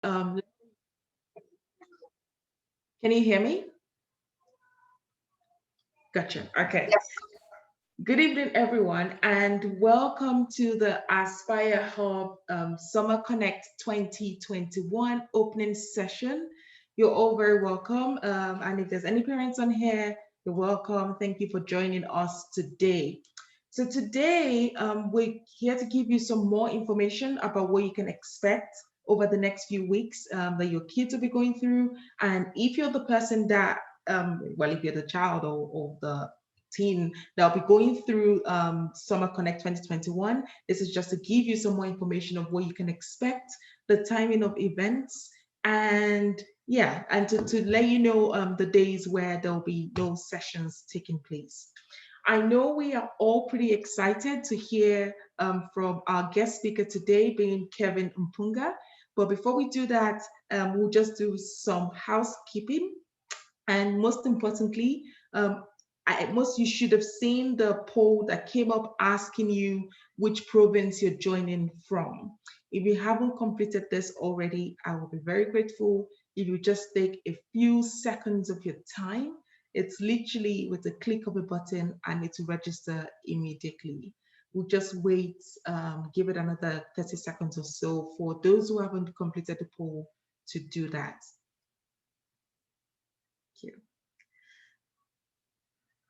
Um, can you hear me? Gotcha. Okay. Yes. Good evening, everyone, and welcome to the Aspire Hub Summer Connect 2021 opening session. You're all very welcome. And if there's any parents on here, you're welcome. Thank you for joining us today. So today, we're here to give you some more information about what you can expect over the next few weeks that your kids will be going through. And if you're the person that, well, if you're the child or the teen that'll be going through Summer Connect 2021, this is just to give you some more information of what you can expect, the timing of events, and yeah, and to let you know the days where there'll be no sessions taking place. I know we are all pretty excited to hear from our guest speaker today, being Kevin Mpunga. But before we do that, we'll just do some housekeeping. And most importantly, most you should have seen the poll that came up asking you which province you're joining from. If you haven't completed this already, I will be very grateful if you just take a few seconds of your time. It's literally with a click of a button and it will register immediately. We'll just wait, give it another 30 seconds or so for those who haven't completed the poll to do that. Thank you.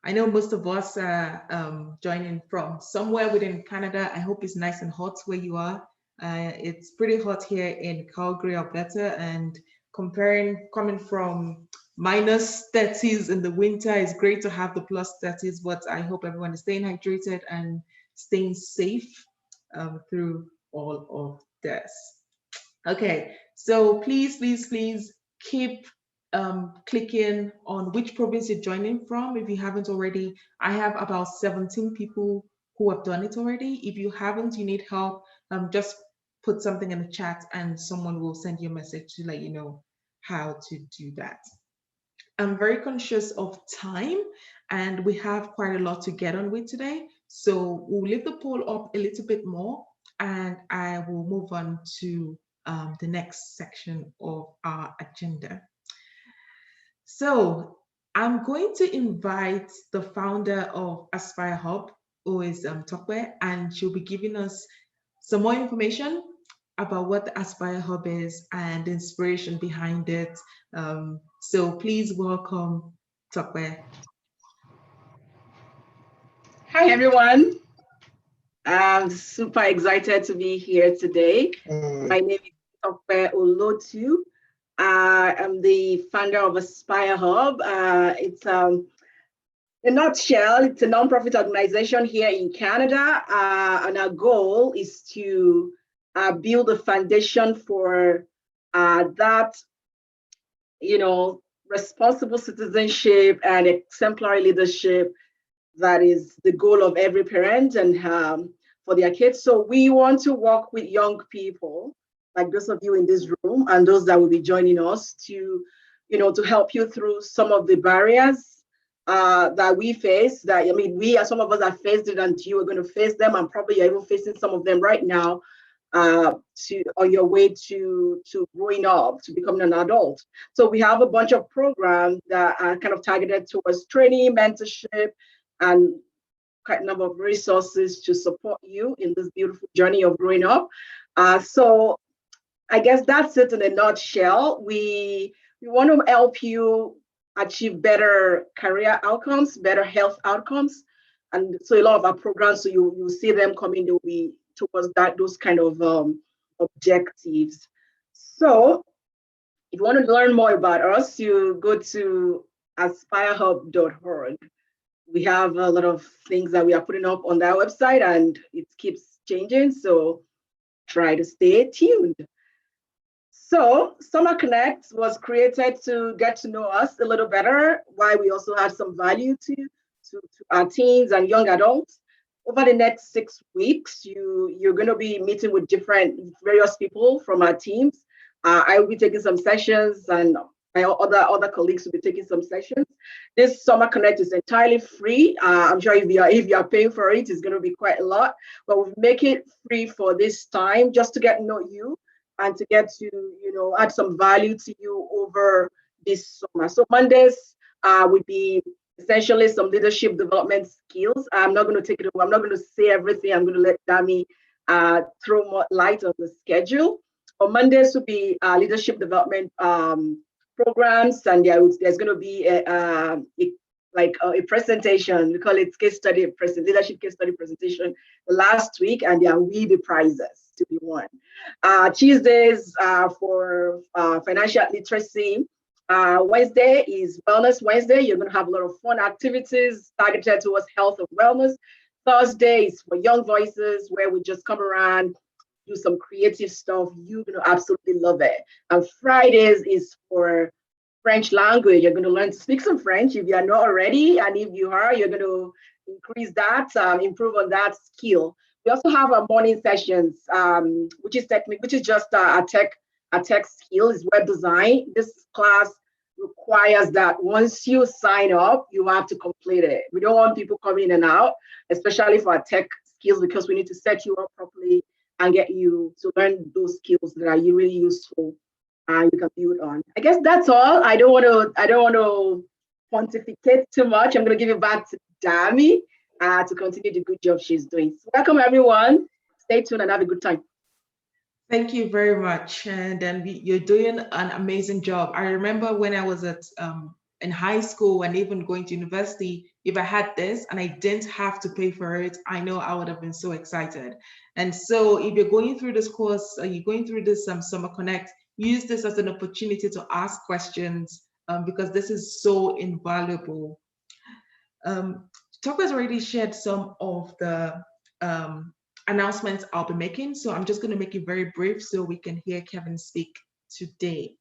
I know most of us are joining from somewhere within Canada. I hope it's nice and hot where you are. It's pretty hot here in Calgary, Alberta, and coming from minus 30s in the winter, it's great to have the plus 30s, but I hope everyone is staying hydrated and staying safe through all of this. Okay, so please keep clicking on which province you're joining from if you haven't already. I have about 17 people who have done it already. If you haven't, you need help, just put something in the chat and someone will send you a message to let you know how to do that. I'm very conscious of time and we have quite a lot to get on with today. So we'll leave the poll up a little bit more and I will move on to the next section of our agenda. So I'm going to invite the founder of Aspire Hub, who is Tokwe, and she'll be giving us some more information about what the Aspire Hub is and the inspiration behind it. So please welcome Tokwe. Hi, everyone. I'm super excited to be here today. My name is Tokwe Olotu. I am the founder of Aspire Hub. It's in a nutshell, it's a nonprofit organization here in Canada, and our goal is to build a foundation for that, responsible citizenship and exemplary leadership that is the goal of every parent and for their kids. So we want to work with young people, like those of you in this room and those that will be joining us to help you through some of the barriers that we face. Some of us have faced it, and you are going to face them, and probably you're even facing some of them right now on your way to growing up, to becoming an adult. So we have a bunch of programs that are kind of targeted towards training, mentorship, and quite a number of resources to support you in this beautiful journey of growing up. So I guess that's it in a nutshell. We want to help you achieve better career outcomes, better health outcomes. And so a lot of our programs, so you'll see them coming, they'll be towards those kind of objectives. So if you want to learn more about us, you go to aspirehub.org. We have a lot of things that we are putting up on that website, and it keeps changing, so try to stay tuned. So Summer Connect was created to get to know us a little better, while we also add some value to our teens and young adults. Over the next 6 weeks, you're going to be meeting with various people from our teams. I will be taking some sessions, and my other colleagues will be taking some sessions. This Summer Connect is entirely free. I'm sure if you are paying for it, it's going to be quite a lot, but we'll make it free for this time just to get to know you and to get to, add some value to you over this summer. So Mondays would be essentially some leadership development skills. I'm not going to take it away. I'm not going to say everything. I'm going to let Dami throw more light on the schedule. On Mondays would be leadership development programs, and there's going to be a presentation. We call it leadership case study presentation last week, and there will be prizes to be won. Tuesdays for financial literacy. Wednesday is Wellness Wednesday. You're going to have a lot of fun activities targeted towards health and wellness. Thursday is for Young Voices, where we just come around, do some creative stuff. You're going to absolutely love it. And Fridays is for French language. You're going to learn to speak some French if you are not already. And if you are, you're going to increase that, improve on that skill. We also have our morning sessions, which is just a tech skill, is web design. This class requires that once you sign up, you have to complete it. We don't want people coming in and out, especially for our tech skills, because we need to set you up properly and get you to learn those skills that are really useful and you can build on. I guess that's all. I don't want to pontificate too much. I'm going to give it back to Dami to continue the good job she's doing. So welcome everyone. Stay tuned and have a good time. Thank you very much. And then you're doing an amazing job. I remember when I was in high school and even going to university, if I had this and I didn't have to pay for it, I know I would have been so excited. And so if you're going through this course, you're going through this Summer Connect, use this as an opportunity to ask questions because this is so invaluable. Tucker has already shared some of the announcements I'll be making, so I'm just going to make it very brief so we can hear Kevin speak today.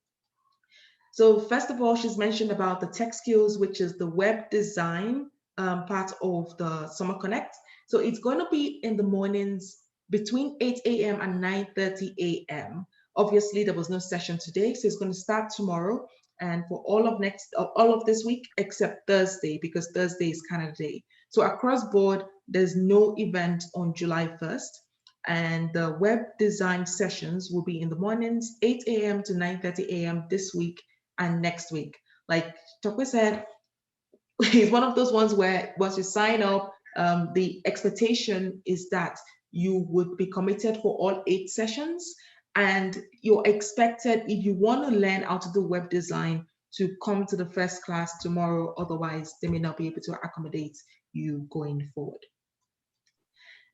So first of all, she's mentioned about the tech skills, which is the web design part of the Summer Connect. So it's going to be in the mornings between 8 a.m. and 9:30 a.m. Obviously, there was no session today, so it's going to start tomorrow and for all of this week except Thursday, because Thursday is Canada Day. So across board, there's no event on July 1st. And the web design sessions will be in the mornings, 8 a.m. to 9:30 a.m. this week and next week. Like Tokwe said, it's one of those ones where once you sign up, the expectation is that you would be committed for all 8 sessions. And you're expected, if you want to learn how to do web design, to come to the first class tomorrow. Otherwise, they may not be able to accommodate you going forward.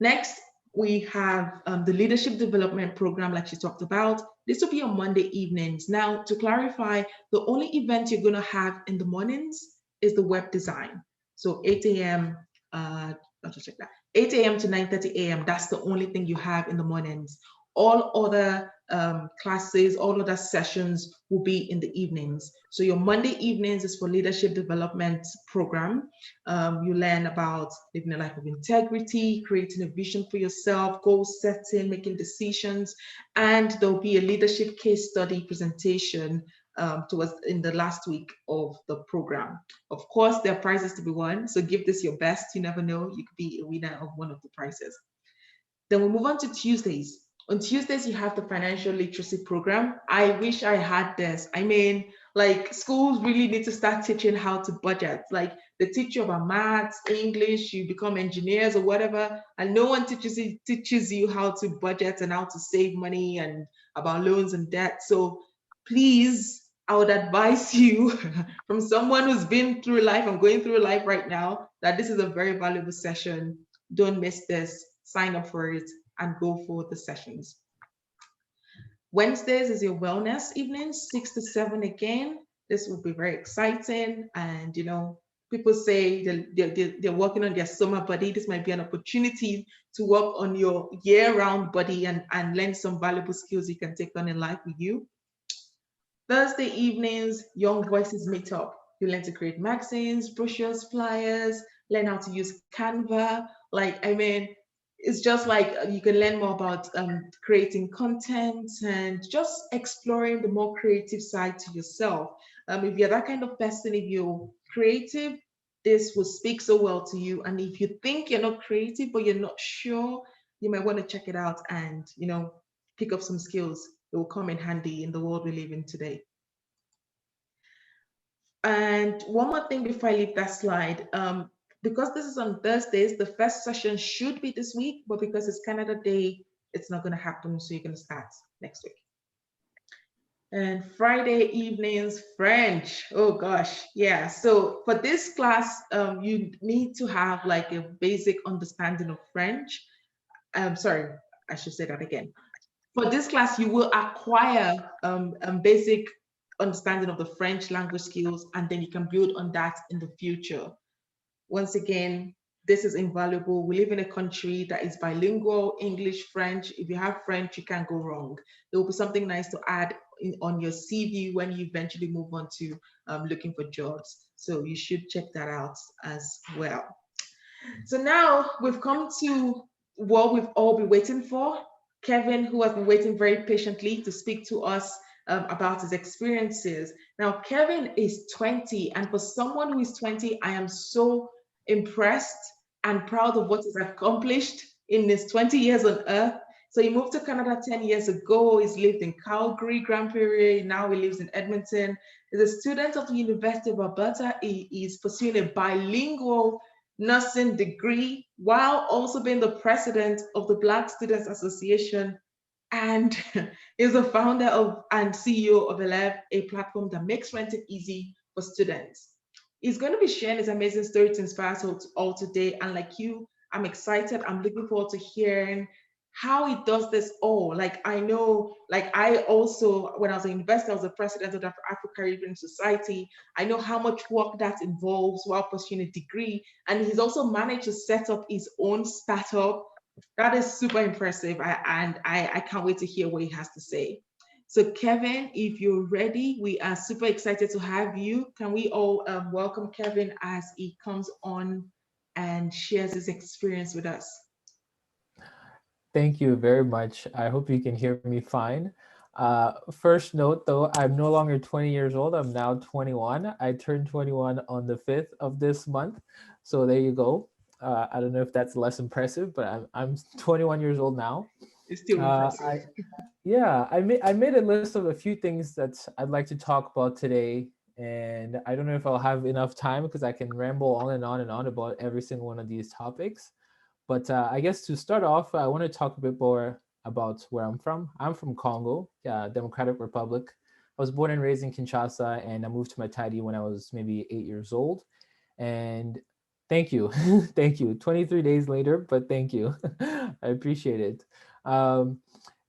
Next, we have the leadership development program, like she talked about. This will be on Monday evenings. Now, to clarify, the only event you're going to have in the mornings is the web design. So 8 a.m. I'll just check that. 8 a.m. to 9:30 a.m. That's the only thing you have in the mornings. All other classes, all other sessions will be in the evenings. So your Monday evenings is for leadership development program. You learn about living a life of integrity, creating a vision for yourself, goal setting, making decisions, and there'll be a leadership case study presentation towards in the last week of the program. Of course, there are prizes to be won, so give this your best. You never know, you could be a winner of one of the prizes. Then we move on to Tuesdays. On Tuesdays, you have the financial literacy program. I wish I had this. I mean, like schools really need to start teaching how to budget. Like they teach you about maths, English, you become engineers or whatever, and no one teaches you how to budget and how to save money and about loans and debt. So please, I would advise you from someone who's been through life and going through life right now that this is a very valuable session. Don't miss this. Sign up for it and go for the sessions. Wednesdays is your wellness evenings, 6 to 7 again. This will be very exciting. And, you know, people say they're working on their summer body. This might be an opportunity to work on your year-round body and learn some valuable skills you can take on in life with you. Thursday evenings, Young Voices meet up. You learn to create magazines, brochures, flyers, learn how to use Canva. Like, I mean, it's just like you can learn more about creating content and just exploring the more creative side to yourself. If you're that kind of person, if you're creative, this will speak so well to you. And if you think you're not creative but you're not sure, you might want to check it out and, you know, pick up some skills. it will come in handy in the world we live in today. And one more thing before I leave that slide, because this is on Thursdays, the first session should be this week, but because it's Canada Day, it's not going to happen. So you're going to start next week. And Friday evenings, French. Oh gosh, yeah. So for this class, you need to have like a basic understanding of French. Sorry, I should say that again. For this class, you will acquire basic understanding of the French language skills, and then you can build on that in the future. Once again, this is invaluable. We live in a country that is bilingual, English, French. If you have French, you can't go wrong. There will be something nice to add on your CV when you eventually move on to looking for jobs. So you should check that out as well. So now we've come to what we've all been waiting for. Kevin, who has been waiting very patiently to speak to us about his experiences. Now, Kevin is 20, and for someone who is 20, I am so impressed and proud of what he's accomplished in his 20 years on Earth. So he moved to Canada 10 years ago. He's lived in Calgary, Grand Prairie. Now he lives in Edmonton. He's a student of the University of Alberta. He is pursuing a bilingual nursing degree while also being the president of the Black Students Association, and is the founder of and CEO of Elev, a platform that makes renting easy for students. He's going to be sharing his amazing story to inspire us all today. And like you, I'm excited. I'm looking forward to hearing how he does this all. Like I know, like I also, when I was a university, I was the president of the Afro-Caribbean Society. I know how much work that involves while pursuing a degree. And he's also managed to set up his own startup. That is super impressive. I can't wait to hear what he has to say. So Kevin, if you're ready, we are super excited to have you. Can we all welcome Kevin as he comes on and shares his experience with us? Thank you very much. I hope you can hear me fine. First note though, I'm no longer 20 years old. I'm now 21. I turned 21 on the 5th of this month. So there you go. I don't know if that's less impressive, but I'm 21 years old now. It's still impressive. I Yeah, I made a list of a few things that I'd like to talk about today, and I don't know if I'll have enough time because I can ramble on and on and on about every single one of these topics. But I guess to start off, I want to talk a bit more about where I'm from. I'm from Congo, Democratic Republic. I was born and raised in Kinshasa, and I moved to Matadi when I was maybe 8 years old. And thank you, thank you. 23 days later, but thank you. I appreciate it. Um,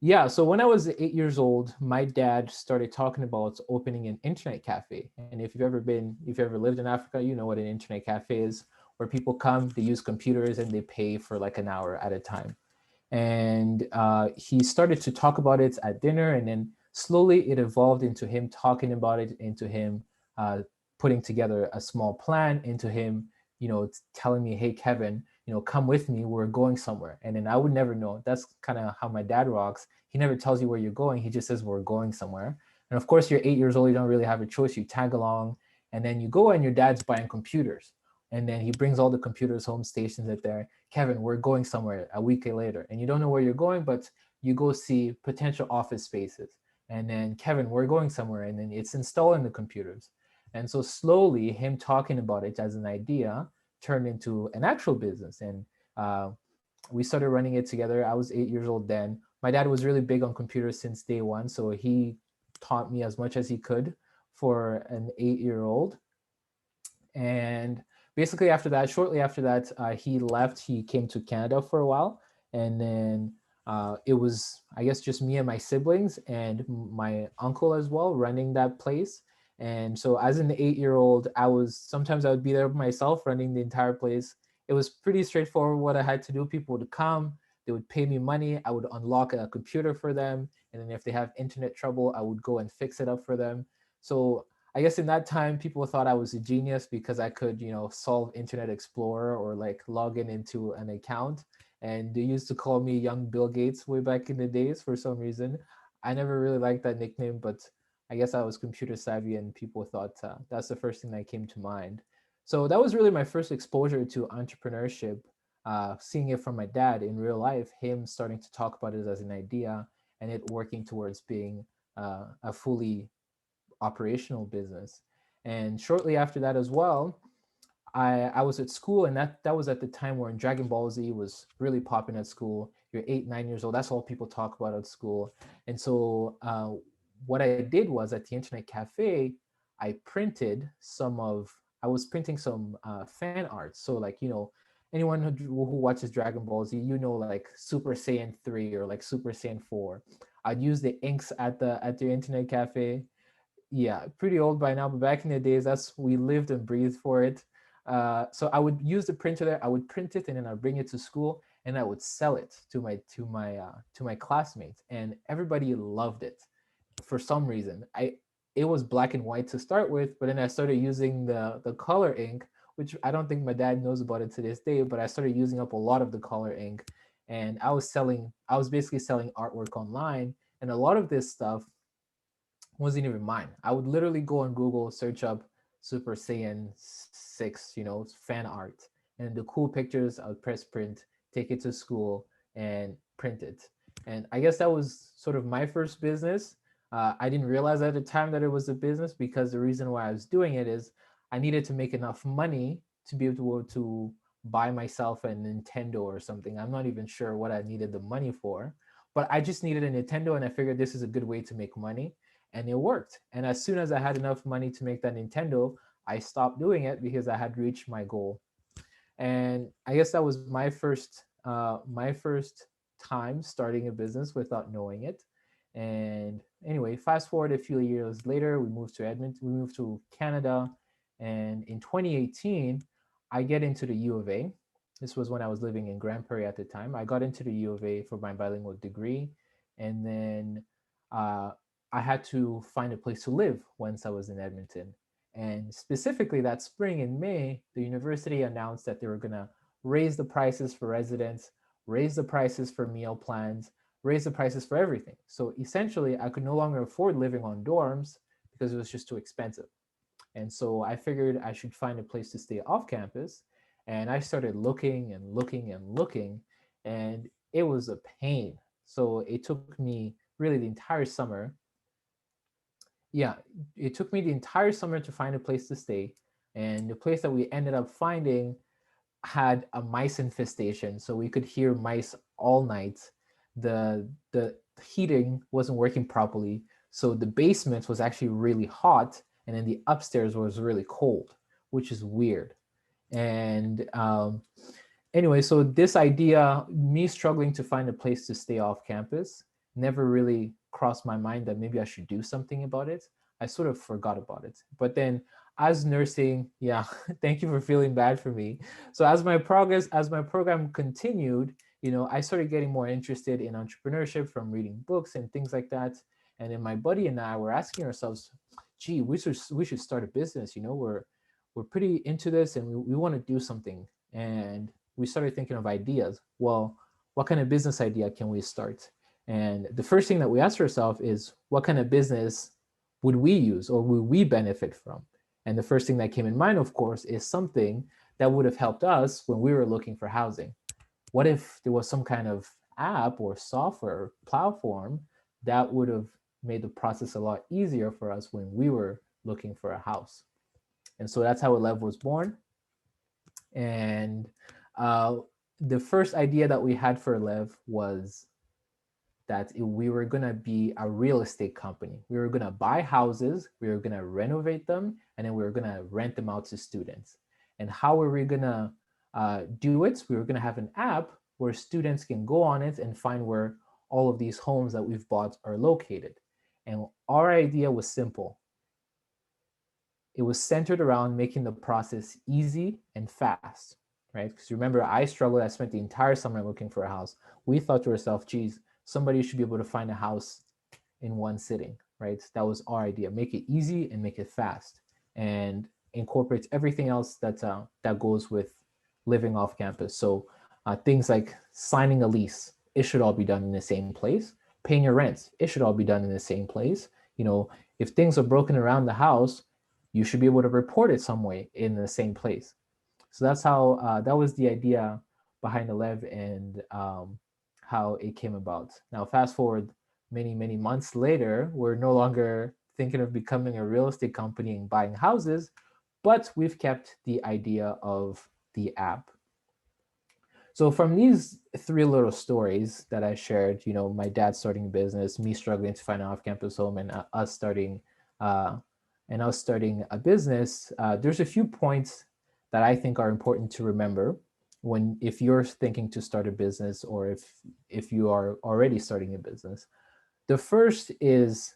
yeah, so when I was 8 years old, my dad started talking about opening an internet cafe. And if you've ever lived in Africa, you know what an internet cafe is, where people come, they use computers, and they pay for like an hour at a time. And he started to talk about it at dinner, and then slowly it evolved into him talking about it, into him putting together a small plan, into him, telling me, "Hey, Kevin, come with me. We're going somewhere." And then I would never know. That's kind of how my dad rocks. He never tells you where you're going. He just says we're going somewhere. And of course, you're 8 years old. You don't really have a choice. You tag along, and then you go, and your dad's buying computers. And then he brings all the computers home, stations it there. "Kevin, we're going somewhere," a week later. And you don't know where you're going, but you go see potential office spaces. And then, "Kevin, we're going somewhere." And then it's installing the computers. And so slowly him talking about it as an idea turned into an actual business. And we started running it together. I was 8 years old then. My dad was really big on computers since day one. So he taught me as much as he could for an 8-year-old. And basically after that, shortly after that, he left. He came to Canada for a while. And then it was, I guess, just me and my siblings and my uncle as well running that place. And so as an 8-year-old, sometimes I would be there myself running the entire place. It was pretty straightforward what I had to do. People would come, they would pay me money. I would unlock a computer for them. And then if they have internet trouble, I would go and fix it up for them. So I guess in that time, people thought I was a genius because I could, solve Internet Explorer or like log into an account. And they used to call me Young Bill Gates way back in the days for some reason. I never really liked that nickname, but I guess I was computer savvy and people thought that's the first thing that came to mind. So that was really my first exposure to entrepreneurship, seeing it from my dad in real life, him starting to talk about it as an idea, and it working towards being a fully operational business. And shortly after that as well, I was at school, and that was at the time when Dragon Ball Z was really popping at school. You're 8, 9 years old. That's all people talk about at school. And so what I did was at the internet cafe, I printed some of. I was printing some fan art. So like anyone who watches Dragon Ball Z, like Super Saiyan 3 or like Super Saiyan 4. I'd use the inks at the internet cafe. Yeah, pretty old by now, but back in the days, that's we lived and breathed for it. So I would use the printer there. I would print it and then I'd bring it to school and I would sell it to my classmates, and everybody loved it for some reason. It was black and white to start with, but then I started using the color ink, which I don't think my dad knows about it to this day. But I started using up a lot of the color ink, and I was basically selling artwork online, and a lot of this stuff wasn't even mine. I would literally go on Google, search up Super Saiyan 6, fan art. And the cool pictures, I would press print, take it to school, and print it. And I guess that was sort of my first business. I didn't realize at the time that it was a business, because the reason why I was doing it is I needed to make enough money to be able to buy myself a Nintendo or something. I'm not even sure what I needed the money for, but I just needed a Nintendo, and I figured this is a good way to make money, and it worked. And as soon as I had enough money to make that Nintendo, I stopped doing it because I had reached my goal. And I guess that was my first time starting a business without knowing it. And anyway, fast forward a few years later, we moved to Edmonton. We moved to Canada, and in 2018, I get into the U of A. This was when I was living in Grand Prairie at the time. I got into the U of A for my bilingual degree, and then uh, I had to find a place to live once I was in Edmonton. And specifically that spring in May, the university announced that they were going to raise the prices for residents, raise the prices for meal plans, raise the prices for everything. So essentially, I could no longer afford living on dorms because it was just too expensive. And so I figured I should find a place to stay off campus. And I started looking and looking and looking, and it was a pain. So it took me really the entire summer. Yeah, it took me the entire summer to find a place to stay. And the place that we ended up finding had a mice infestation, so we could hear mice all night. The heating wasn't working properly, so the basement was actually really hot, and then the upstairs was really cold, which is weird. And anyway, so this idea, me struggling to find a place to stay off campus, never really crossed my mind that maybe I should do something about it. I sort of forgot about it. But then as nursing, yeah, thank you for feeling bad for me. So as my program continued, I started getting more interested in entrepreneurship from reading books and things like that. And then my buddy and I were asking ourselves, gee, we should start a business. We're pretty into this, and we want to do something. And we started thinking of ideas. Well, what kind of business idea can we start? And the first thing that we asked ourselves is, what kind of business would we use or would we benefit from? And the first thing that came in mind, of course, is something that would have helped us when we were looking for housing. What if there was some kind of app or software platform that would have made the process a lot easier for us when we were looking for a house? And so that's how Elev was born. And uh, the first idea that we had for Elev was that we were going to be a real estate company. We were going to buy houses, we were going to renovate them, and then we were going to rent them out to students. And how were we going to do it? We were going to have an app where students can go on it and find where all of these homes that we've bought are located. And our idea was simple. It was centered around making the process easy and fast, right? Because remember, I struggled. I spent the entire summer looking for a house. We thought to ourselves, geez, somebody should be able to find a house in one sitting, right? That was our idea. Make it easy and make it fast, and incorporates everything else that goes with living off campus. So things like signing a lease, it should all be done in the same place. Paying your rent, it should all be done in the same place. If things are broken around the house, you should be able to report it some way in the same place. So that's how that was the idea behind Elev, and how it came about. Now, fast forward many, many months later, we're no longer thinking of becoming a real estate company and buying houses, but we've kept the idea of the app. So from these three little stories that I shared, my dad starting a business, me struggling to find an off-campus home, and uh, us starting a business, there's a few points that I think are important to remember if you're thinking to start a business, or if you are already starting a business. The first is,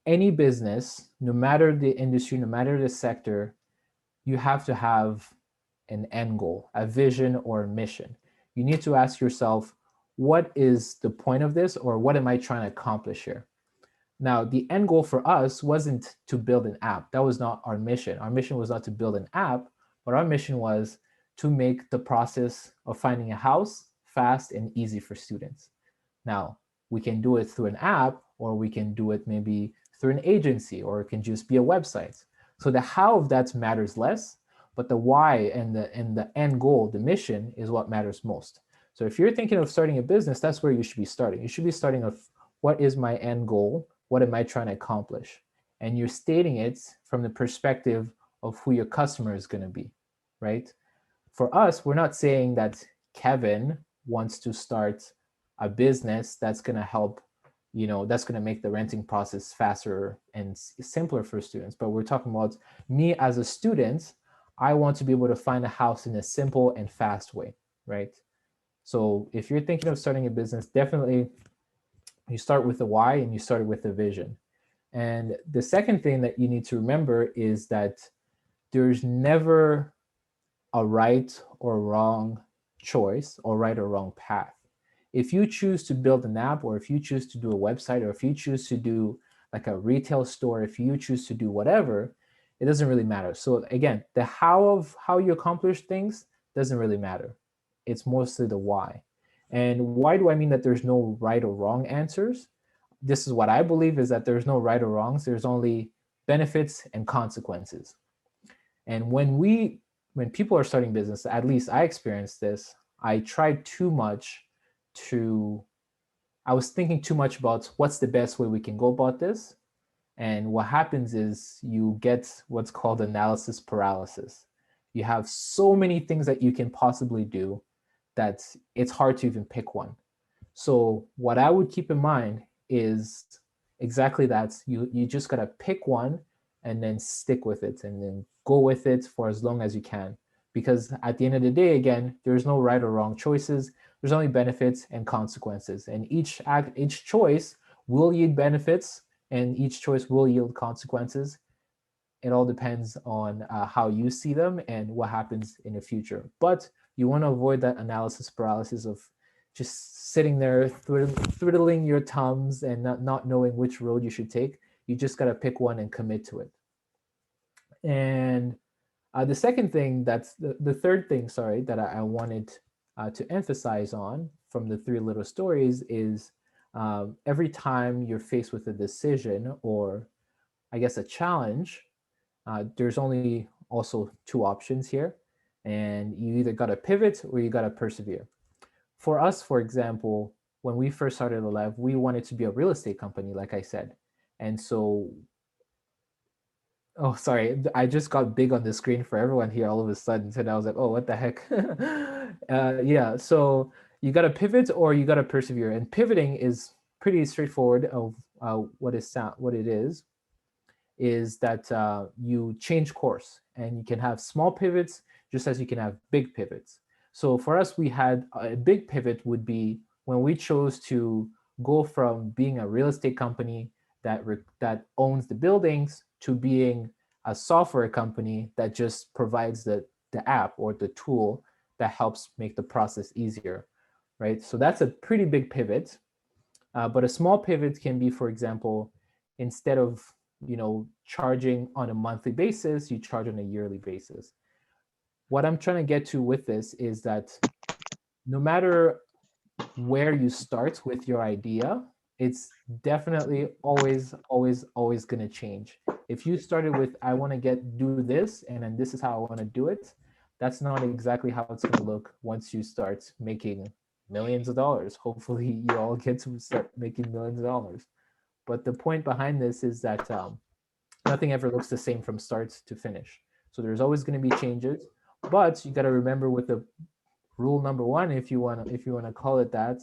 any business, no matter the industry, no matter the sector, you have to have an end goal, a vision or a mission. You need to ask yourself, what is the point of this, or what am I trying to accomplish here? Now, the end goal for us wasn't to build an app. That was not our mission. Our mission was not to build an app, but our mission was to make the process of finding a house fast and easy for students. Now, we can do it through an app, or we can do it maybe through an agency, or it can just be a website. So the how of that matters less, but the why and the end goal, the mission, is what matters most. So if you're thinking of starting a business, that's where you should be starting. You should be starting with, what is my end goal? What am I trying to accomplish? And you're stating it from the perspective of who your customer is going to be, right? For us, we're not saying that Kevin wants to start a business that's going to help, that's going to make the renting process faster and simpler for students. But we're talking about me as a student. I want to be able to find a house in a simple and fast way, right? So if you're thinking of starting a business, definitely you start with the why and you start with the vision. And the second thing that you need to remember is that there's never a right or wrong choice, or right or wrong path. If you choose to build an app, or if you choose to do a website, or if you choose to do like a retail store, if you choose to do whatever, it doesn't really matter. So again, the how of how you accomplish things doesn't really matter. It's mostly the why. And why do I mean that there's no right or wrong answers? This is what I believe, is that there's no right or wrongs. There's only benefits and consequences. And when people are starting business, at least I experienced this, I tried too much to, I was thinking too much about what's the best way we can go about this. And what happens is you get what's called analysis paralysis. You have so many things that you can possibly do that it's hard to even pick one. So what I would keep in mind is exactly that. You just gotta pick one and then stick with it, and then go with it for as long as you can. Because at the end of the day, again, there's no right or wrong choices. There's only benefits and consequences. And each choice will yield benefits, and each choice will yield consequences. It all depends on how you see them and what happens in the future. But you want to avoid that analysis paralysis of just sitting there twiddling your thumbs and not knowing which road you should take. You just got to pick one and commit to it. And the second thing, that's the third thing, sorry, that I wanted to emphasize on from the three little stories is, every time you're faced with a decision, or I guess a challenge, there's only also two options here. And you either got to pivot or you got to persevere. For us, for example, when we first started the lab, we wanted to be a real estate company, like I said. And so, oh, sorry, I just got big on the screen for everyone here all of a sudden. And I was like, oh, what the heck? Yeah, so you got to pivot or you got to persevere. And pivoting is pretty straightforward of what it is that you change course, and you can have small pivots just as you can have big pivots. So for us, we had a big pivot would be when we chose to go from being a real estate company that owns the buildings to being a software company that just provides the app or the tool that helps make the process easier, right? So that's a pretty big pivot. But a small pivot can be, for example, instead of charging on a monthly basis, you charge on a yearly basis. What I'm trying to get to with this is that no matter where you start with your idea, it's definitely always going to change. If you started with, I want to do this, and then this is how I want to do it, that's not exactly how it's going to look once you start making millions of dollars. Hopefully, you all get to start making millions of dollars. But the point behind this is that nothing ever looks the same from start to finish. So there's always going to be changes, but you got to remember with the rule number one, if you want to call it that,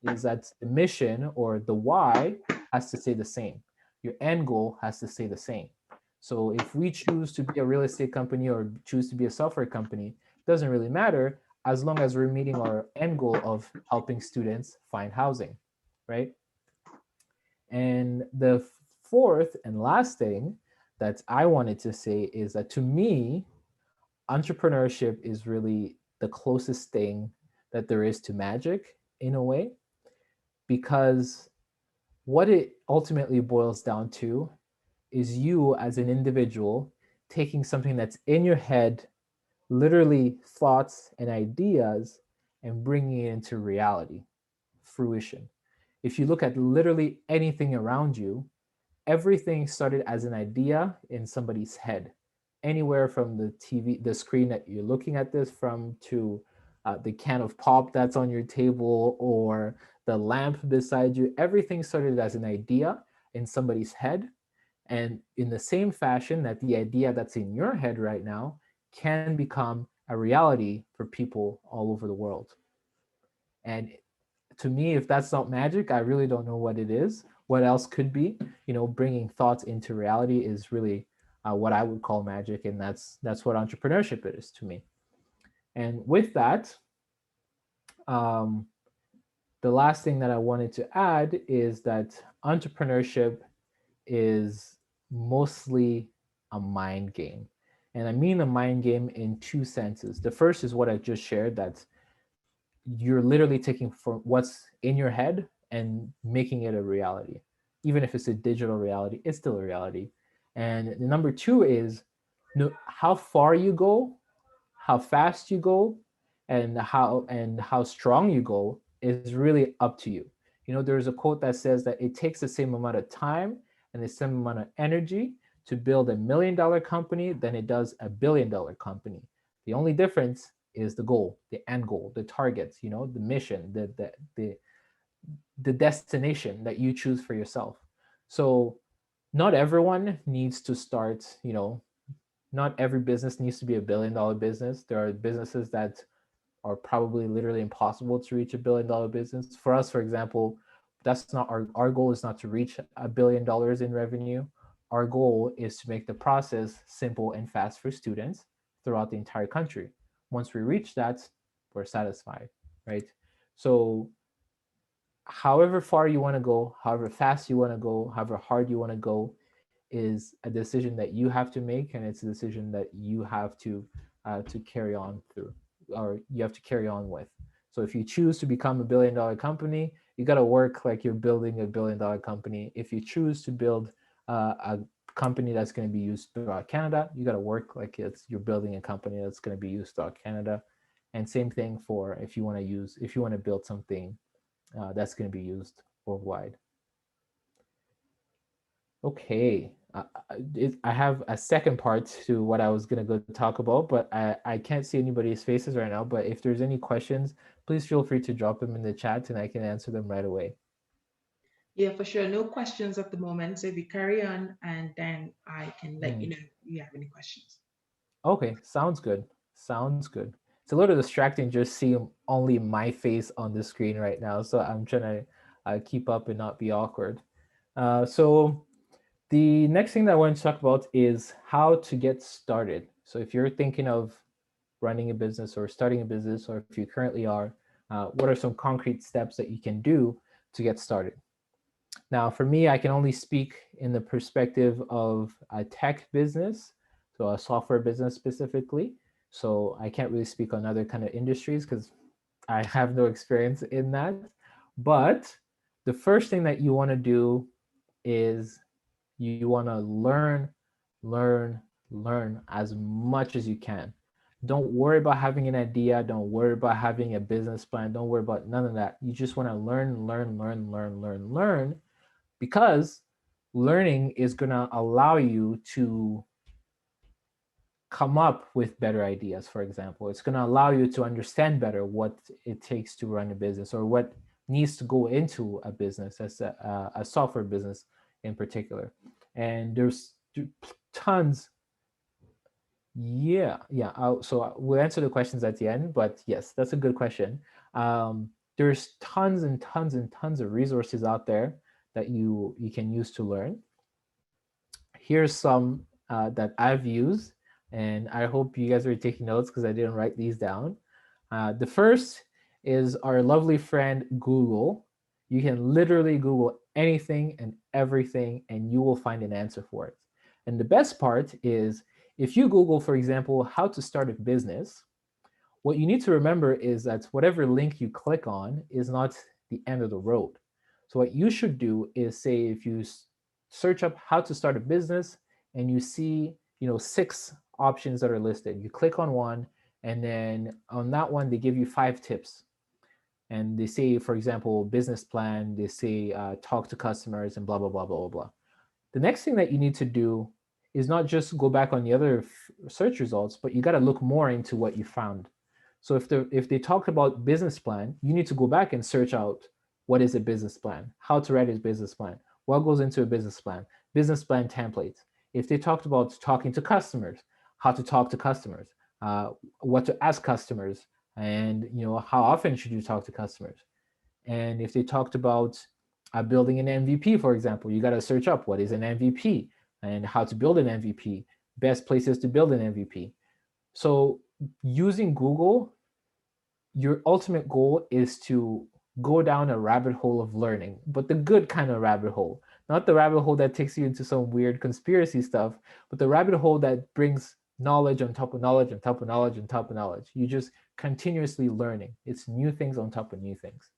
is that the mission or the why has to stay the same. Your end goal has to stay the same. So if we choose to be a real estate company or choose to be a software company, it doesn't really matter as long as we're meeting our end goal of helping students find housing, right? And the fourth and last thing that I wanted to say is that to me, entrepreneurship is really the closest thing that there is to magic in a way, because what it ultimately boils down to is you as an individual taking something that's in your head, literally thoughts and ideas, and bringing it into reality, fruition. If you look at literally anything around you, everything started as an idea in somebody's head, anywhere from the TV, the screen that you're looking at this from, to the can of pop that's on your table or the lamp beside you. Everything started as an idea in somebody's head. And in the same fashion that the idea that's in your head right now can become a reality for people all over the world. And to me, if that's not magic, I really don't know what it is. What else could be? Bringing thoughts into reality is really what I would call magic, and that's what entrepreneurship is to me. And with that, um, the last thing that I wanted to add is that entrepreneurship is mostly a mind game. And I mean a mind game in two senses. The first is what I just shared, that you're literally taking from what's in your head and making it a reality. Even if it's a digital reality, it's still a reality. And the number two is how far you go, how fast you go, and how strong you go is really up to you. There's a quote that says that it takes the same amount of time and the same amount of energy to build $1 million company than it does $1 billion company. The only difference is the goal, the end goal, the targets, the mission, the destination that you choose for yourself. So not everyone needs to start, not every business needs to be $1 billion business. There are businesses that are probably literally impossible to reach $1 billion business. For us, for example, that's not our goal is not to reach $1 billion in revenue. Our goal is to make the process simple and fast for students throughout the entire country. Once we reach that, we're satisfied, right? So however far you want to go, however fast you want to go, however hard you want to go, is a decision that you have to make, and it's a decision that you have to carry on through, or you have to carry on with. So if you choose to become $1 billion company, you got to work like you're building $1 billion company. If you choose to build a company that's going to be used throughout Canada, you got to work like you're building a company that's going to be used throughout Canada. And same thing for if you want to build something that's going to be used worldwide. Okay. I have a second part to what I was going to go talk about, but I can't see anybody's faces right now. But if there's any questions, please feel free to drop them in the chat and I can answer them right away. Yeah, for sure. No questions at the moment. So if you carry on, and then I can let you Hmm. know if you have any questions. Okay, sounds good. Sounds good. It's a little distracting just seeing only my face on the screen right now, so I'm trying to keep up and not be awkward. So the next thing that I want to talk about is how to get started. So if you're thinking of running a business or starting a business, or if you currently are, what are some concrete steps that you can do to get started? Now, for me, I can only speak in the perspective of a tech business, so a software business specifically. So I can't really speak on other kind of industries because I have no experience in that. But the first thing that you want to do is you want to learn, learn as much as you can. Don't worry about having an idea. Don't worry about having a business plan. Don't worry about none of that. You just want to learn, because learning is going to allow you to come up with better ideas. For example, it's going to allow you to understand better what it takes to run a business, or what needs to go into a business, as a software business in particular. And there's tons. Yeah. So we'll answer the questions at the end, but yes, that's a good question. There's tons and tons and tons of resources out there that you can use to learn. Here's some that I've used, and I hope you guys are taking notes because I didn't write these down. The first is our lovely friend Google. You can literally Google anything and everything, and you will find an answer for it. And the best part is, if you Google, for example, how to start a business, what you need to remember is that whatever link you click on is not the end of the road. So what you should do is, say, if you search up how to start a business and you see, 6 options that are listed, you click on one, and then on that one they give you 5 tips. And they say, for example, business plan, they say talk to customers, and blah blah blah blah blah blah. The next thing that you need to do is not just go back on the other search results, but you got to look more into what you found. So if they talked about business plan, you need to go back and search out what is a business plan, how to write a business plan, what goes into a business plan templates. If they talked about talking to customers, how to talk to customers, what to ask customers, and how often should you talk to customers. And if they talked about building an MVP, for example, you got to search up what is an MVP and how to build an MVP, best places to build an MVP. So using Google, your ultimate goal is to go down a rabbit hole of learning, but the good kind of rabbit hole, not the rabbit hole that takes you into some weird conspiracy stuff, but the rabbit hole that brings knowledge on top of knowledge on top of knowledge on top of knowledge. You just continuously learning. It's new things on top of new things.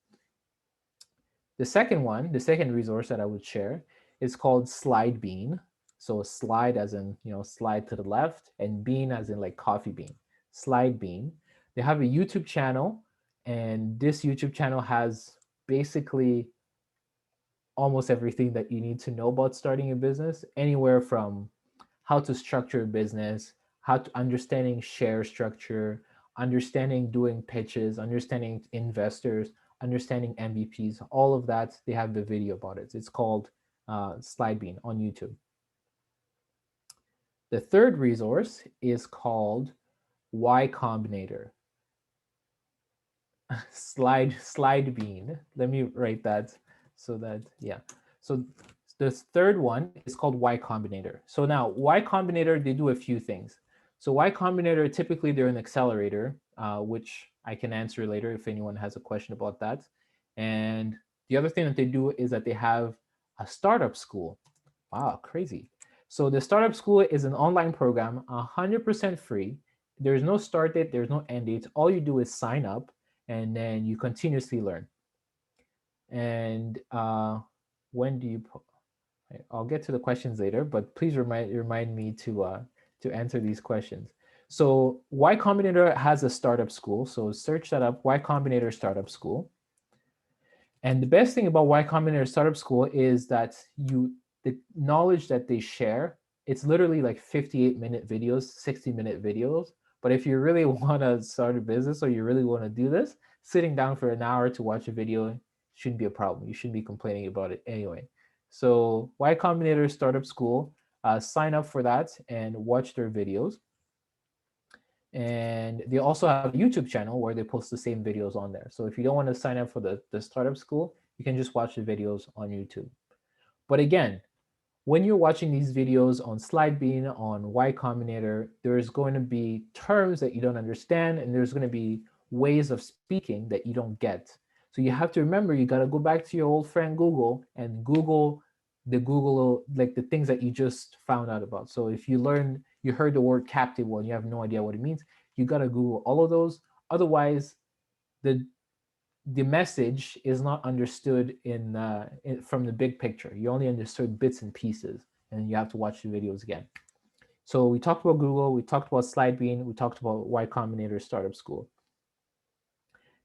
The second resource that I would share is called Slide Bean. So slide as in, slide to the left, and bean as in like coffee bean. Slide Bean. They have a YouTube channel, and this YouTube channel has basically almost everything that you need to know about starting a business, anywhere from how to structure a business, how to understanding share structure, understanding doing pitches, understanding investors, understanding MVPs, all of that. They have the video about it. It's called Slidebean on YouTube. The third resource is called Y Combinator. Slide Bean. Let me write that so that, yeah. So the third one is called Y Combinator. So now Y Combinator, they do a few things. So Y Combinator, typically they're an accelerator, which I can answer later if anyone has a question about that. And the other thing that they do is that they have a startup school. Wow, crazy. So the startup school is an online program, 100% free. There's no start date, there's no end date. All you do is sign up, and then you continuously learn. And when do you? I'll get to the questions later, but please remind me to answer these questions. So Y Combinator has a startup school. So search that up, Y Combinator Startup School. And the best thing about Y Combinator Startup School is that the knowledge that they share, it's literally like 58-minute videos, 60-minute videos. But if you really want to start a business, or you really want to do this, sitting down for an hour to watch a video shouldn't be a problem. You shouldn't be complaining about it anyway. So Y Combinator Startup School, sign up for that and watch their videos. And they also have a YouTube channel where they post the same videos on there. So if you don't want to sign up for the startup school, you can just watch the videos on YouTube. But again, when you're watching these videos on Slidebean, on Y Combinator, there's going to be terms that you don't understand, and there's going to be ways of speaking that you don't get. So you have to remember, you got to go back to your old friend Google and Google like the things that you just found out about. So if you heard the word captive, well, you have no idea what it means, you got to Google all of those. Otherwise, the message is not understood from the big picture. You only understood bits and pieces, and you have to watch the videos again. So we talked about Google, we talked about Slidebean, we talked about Y Combinator Startup School.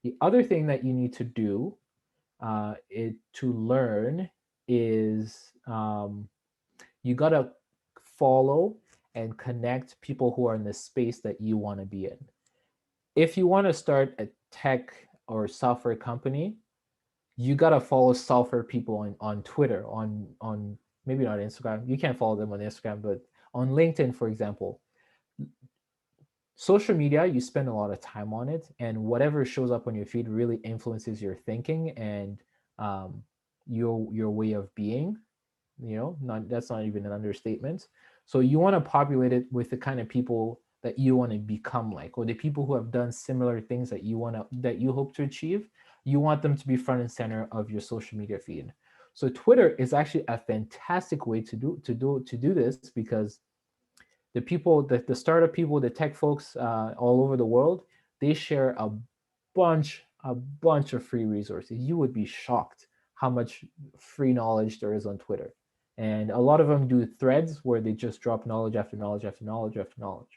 The other thing that you need to do to learn is you got to follow and connect people who are in the space that you want to be in. If you want to start a tech or software company, you gotta follow software people on Twitter, on maybe not Instagram. You can't follow them on Instagram, but on LinkedIn, for example. Social media, you spend a lot of time on it, and whatever shows up on your feed really influences your thinking and um, your way of being. Not that's not even an understatement. So you want to populate it with the kind of people that you want to become like, or the people who have done similar things that you hope to achieve. You want them to be front and center of your social media feed. So Twitter is actually a fantastic way to do this, because the startup people, the tech folks all over the world, they share a bunch of free resources. You would be shocked how much free knowledge there is on Twitter. And a lot of them do threads where they just drop knowledge after knowledge after knowledge after knowledge.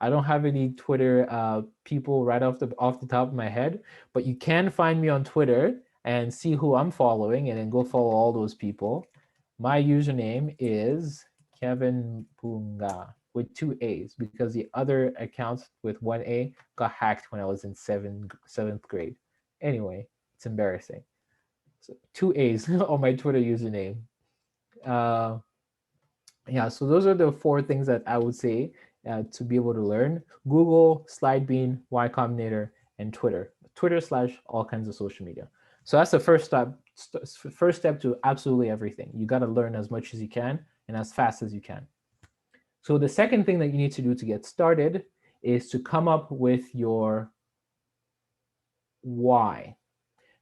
I don't have any Twitter people right off the top of my head, but you can find me on Twitter and see who I'm following, and then go follow all those people. My username is Kevin Mpunga with two A's, because the other account with one A got hacked when I was in seventh grade. Anyway, it's embarrassing. So two A's on my Twitter username. Uh, yeah, so those are the four things that I would say to be able to learn: Google, SlideBean, Y Combinator, and Twitter. Twitter / all kinds of social media. So that's the first step to absolutely everything. You got to learn as much as you can and as fast as you can. So the second thing that you need to do to get started is to come up with your why.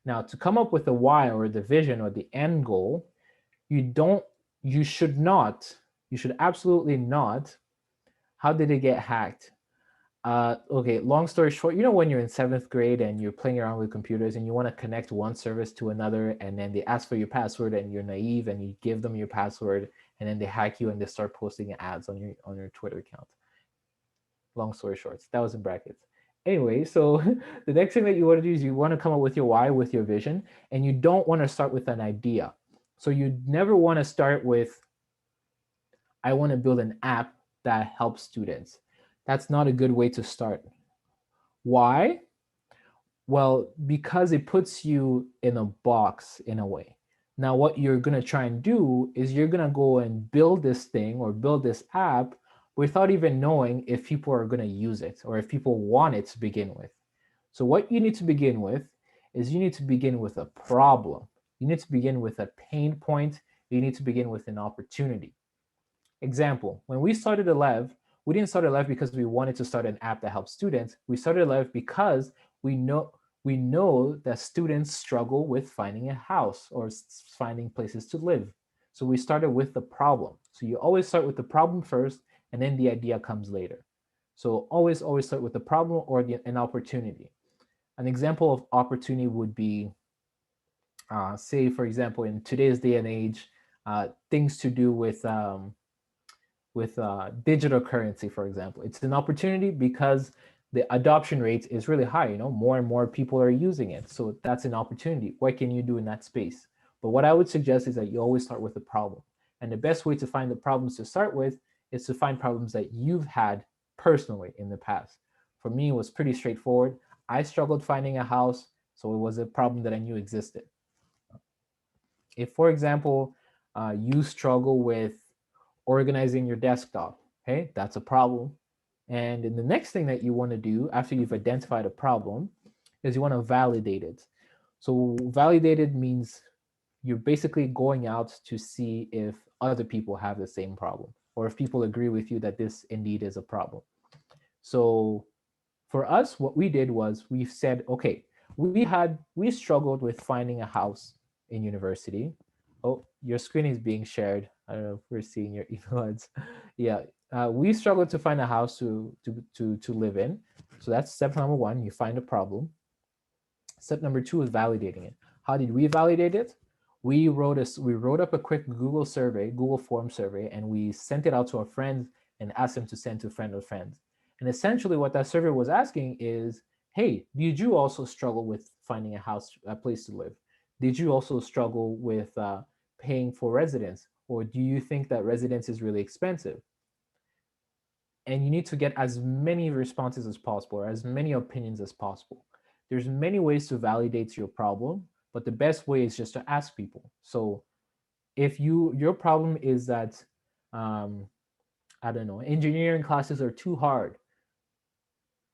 Now, to come up with the why, or the vision, or the end goal, you don't you should not you should absolutely not. How did it get hacked? Okay, long story short, when you're in seventh grade and you're playing around with computers and you want to connect one service to another, and then they ask for your password and you're naive and you give them your password, and then they hack you and they start posting ads on your Twitter account. Long story short, that was in brackets. Anyway, so the next thing that you want to do is you want to come up with your why, with your vision, and you don't want to start with an idea. So you never want to start with, I want to build an app that helps students. That's not a good way to start. Why? Well, because it puts you in a box in a way. Now, what you're going to try and do is you're going to go and build this thing or build this app without even knowing if people are going to use it or if people want it to begin with. So what you need to begin with is you need to begin with a problem. You need to begin with a pain point. You need to begin with an opportunity. Example, when we started Elev, we didn't start Elev because we wanted to start an app that helps students. We started Elev because we know that students struggle with finding a house or finding places to live. So we started with the problem. So you always start with the problem first, and then the idea comes later. So always start with the problem or an opportunity. An example of opportunity would be, say, for example, in today's day and age, things to do with digital currency, for example. It's an opportunity because the adoption rate is really high. More and more people are using it. So that's an opportunity. What can you do in that space? But what I would suggest is that you always start with a problem. And the best way to find the problems to start with is to find problems that you've had personally in the past. For me, it was pretty straightforward. I struggled finding a house, so it was a problem that I knew existed. If, for example, you struggle with organizing your desktop, okay, that's a problem. And then the next thing that you want to do after you've identified a problem is you want to validate it. So validated means you're basically going out to see if other people have the same problem, or if people agree with you that this indeed is a problem. So for us, what we did was we said, okay, we struggled with finding a house in university. Oh, your screen is being shared. I don't know if we're seeing your email ads. Yeah, we struggled to find a house to live in. So that's step number one. You find a problem. Step number two is validating it. How did we validate it? We wrote up a quick Google form survey, and we sent it out to our friends and asked them to send to friend of friends. And essentially, what that survey was asking is, hey, did you also struggle with finding a place to live? Did you also struggle with paying for residence, or do you think that residence is really expensive? and you need to get as many responses as possible, or as many opinions as possible. There's many ways to validate your problem, but the best way is just to ask people. So if your problem is that um, I don't know, engineering classes are too hard,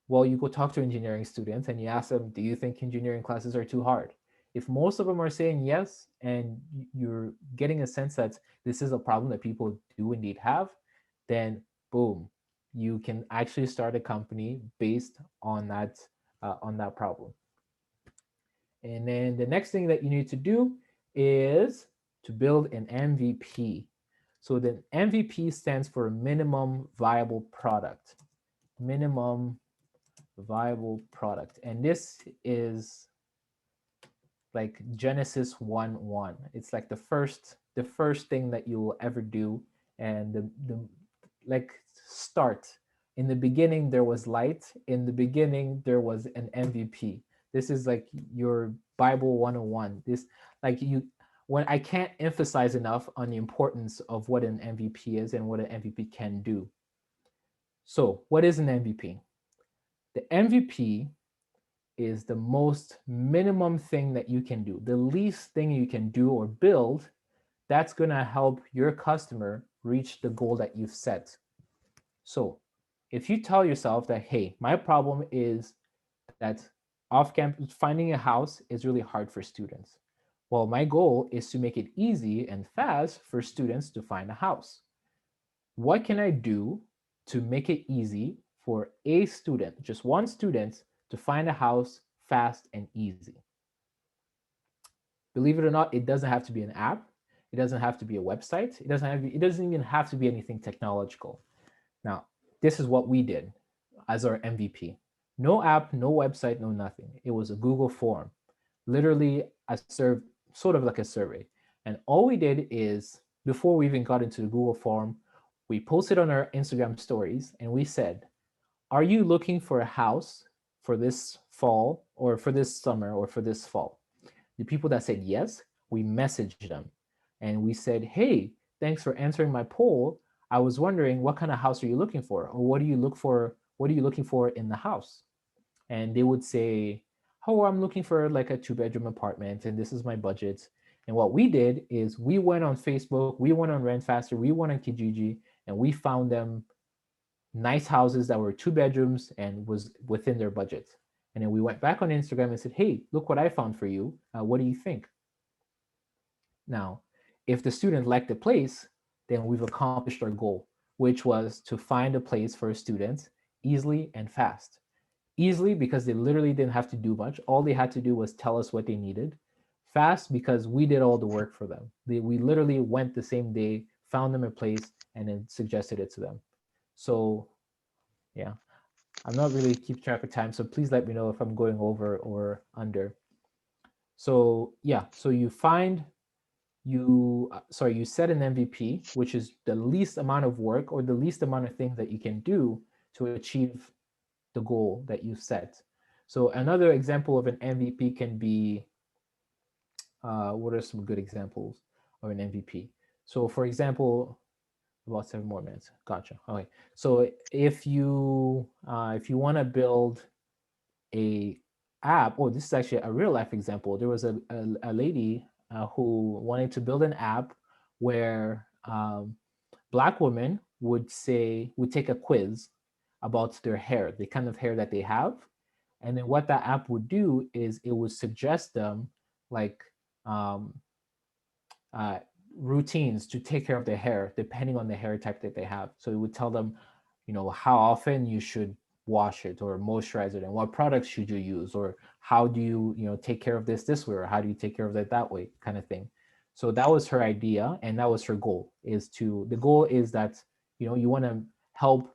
well, you go talk to engineering students and you ask them, do you think engineering classes are too hard? If most of them are saying yes, and you're getting a sense that this is a problem that people do indeed have, then boom, you can actually start a company based on that problem. And then the next thing that you need to do is to build an MVP. So the MVP stands for minimum viable product. Minimum viable product. And this is like Genesis 1:1. It's like the first thing that you will ever do. And the like start. In the beginning there was light. In the beginning there was an MVP. This is like your Bible 101. This like you when I can't emphasize enough on the importance of what an MVP is and what an MVP can do. So, what is an MVP? The MVP is the most minimum thing that you can do, the least thing you can do or build that's going to help your customer reach the goal that you've set. So, if you tell yourself that, hey, my problem is that off campus finding a house is really hard for students. Well, my goal is to make it easy and fast for students to find a house. What can I do to make it easy for a student, just one student, to find a house fast and easy? Believe it or not, it doesn't have to be an app. It doesn't have to be a website. It doesn't even have to be anything technological. Now, this is what we did as our MVP. No app, no website, no nothing. It was a Google form. Literally, I served sort of like a survey. And all we did is, before we even got into the Google form, we posted on our Instagram stories and we said, are you looking for a house for this fall or for this summer or for this fall? The people that said yes, we messaged them and we said, hey, thanks for answering my poll. I was wondering, what kind of house are you looking for? Or what do you look for? What are you looking for in the house? And they would say, oh, I'm looking for like a 2-bedroom apartment and this is my budget. And what we did is we went on Facebook, we went on Rent Faster, we went on Kijiji, and we found them nice houses that were 2 bedrooms and was within their budget. And then we went back on Instagram and said, hey, look what I found for you. What do you think? Now, if the student liked the place, then we've accomplished our goal, which was to find a place for students easily and fast. Easily because they literally didn't have to do much. All they had to do was tell us what they needed. Fast because we did all the work for them. We literally went the same day, found them a place, and then suggested it to them. So, yeah, I'm not really keep track of time, so please let me know if I'm going over or under. So yeah, so you set an MVP, which is the least amount of work or the least amount of things that you can do to achieve the goal that you set. So another example of an MVP can be, what are some good examples of an MVP? So for example, about 7 more minutes. Gotcha. Okay. So if you want to build a app, oh, this is actually a real life example. There was a lady who wanted to build an app where Black women would take a quiz about their hair, the kind of hair that they have. And then what that app would do is it would suggest them like um, uh, routines to take care of their hair depending on the hair type that they have. So it would tell them, how often you should wash it or moisturize it and what products should you use, or how do you take care of this way, or how do you take care of that way, kind of thing. So that was her idea and that was her goal. The goal is that you want to help